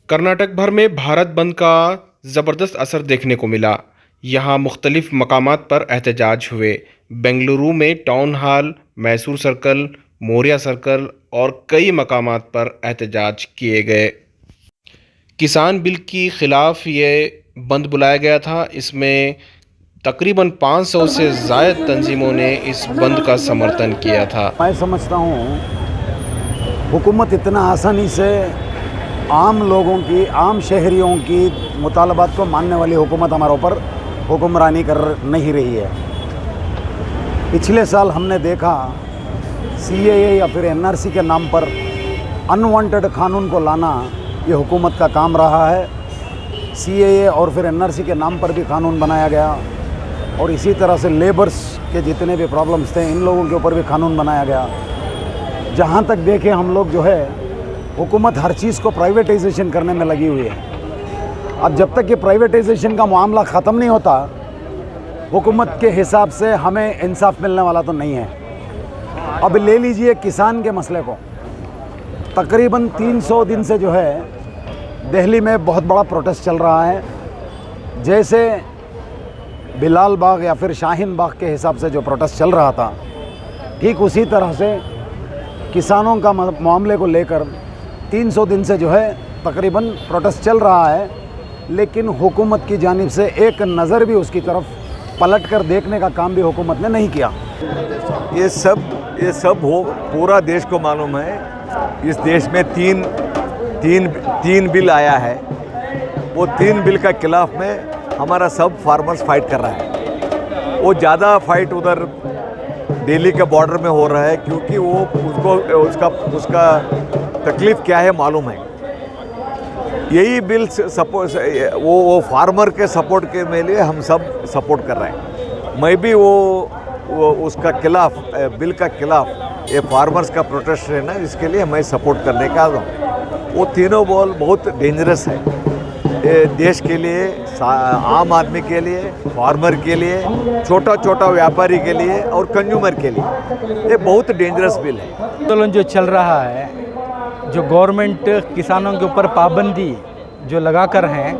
कर्नाटक भर में भारत बंद का ज़बरदस्त असर देखने को मिला। यहाँ मुख्तलिफ मकामात पर एहतजाज हुए। बेंगलुरु में town hall, Mysore circle, Maurya circle और कई मकामात पर एहतजाज किए गए। किसान बिल के ख़िलाफ़ ये बंद बुलाया गया था। इसमें तकरीबन 500 से ज़ायद तंजीमों ने इस बंद का समर्थन किया था। मैं समझता हूँ हुकूमत इतना आसानी से आम लोगों की, आम शहरियों की मुतालबात को मानने वाली हुकूमत हमारे ऊपर हुक्मरानी कर नहीं रही है। पिछले साल हमने देखा CAA या फिर NRC के नाम पर अनवांटेड कानून को लाना ये हुकूमत का काम रहा है। CAA और फिर NRC के नाम पर भी कानून बनाया गया और इसी तरह से लेबर्स के जितने भी प्रॉब्लम्स थे इन लोगों के ऊपर भी कानून बनाया गया। जहाँ तक देखें हम लोग जो है हुकूमत हर चीज़ को प्राइवेटाइजेशन करने में लगी हुई है। अब जब तक ये प्राइवेटाइजेशन का मामला ख़त्म नहीं होता हुकूमत के हिसाब से हमें इंसाफ मिलने वाला तो नहीं है। अब ले लीजिए किसान के मसले को, तकरीबन 300 दिन से जो है दिल्ली में बहुत बड़ा प्रोटेस्ट चल रहा है। जैसे बिलाल बाग या फिर शाहीन बाग के हिसाब से जो प्रोटेस्ट चल रहा था, ठीक उसी तरह से किसानों का मामले को लेकर 300 दिन से जो है तकरीबन प्रोटेस्ट चल रहा है, लेकिन हुकूमत की जानिब से एक नज़र भी उसकी तरफ पलट कर देखने का काम भी हुकूमत ने नहीं किया। ये सब हो पूरा देश को मालूम है। इस देश में तीन बिल आया है। वो 3 बिल का खिलाफ में हमारा सब फार्मर्स फाइट कर रहा है। वो ज़्यादा फाइट उधर दिल्ली के बॉर्डर में हो रहा है क्योंकि वो उसका तकलीफ़ क्या है मालूम है। यही बिल सपोर्ट वो फार्मर के सपोर्ट के में लिए हम सब सपोर्ट कर रहे हैं। मैं भी वो उसका खिलाफ, बिल का खिलाफ, ये फार्मर्स का प्रोटेस्ट है ना, इसके लिए मैं सपोर्ट करने का हूँ। वो तीनों बॉल बहुत डेंजरस है ये देश के लिए, आम आदमी के लिए, फार्मर के लिए, छोटा व्यापारी के लिए और कंज्यूमर के लिए। ये बहुत डेंजरस बिल है। आंदोलन जो चल रहा है, जो गवर्नमेंट किसानों के ऊपर पाबंदी जो लगा कर हैं,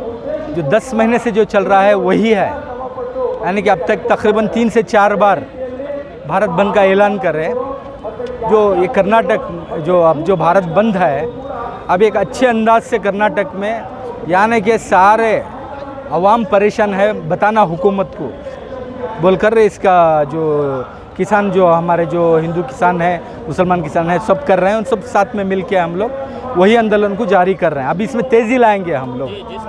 जो 10 महीने से जो चल रहा है वही है। यानी कि अब तक तकरीबन 3 से 4 बार भारत बंद का ऐलान कर रहे हैं। जो ये कर्नाटक जो भारत बंद है, अब एक अच्छे अंदाज से कर्नाटक में, यानी कि सारे अवाम परेशान है, बताना हुकूमत को बोलकर इसका जो किसान, जो हमारे जो हिंदू किसान है, मुसलमान किसान है, सब कर रहे हैं। उन सब साथ में मिल के हम लोग वही आंदोलन को जारी कर रहे हैं। अब इसमें तेज़ी लाएंगे हम लोग।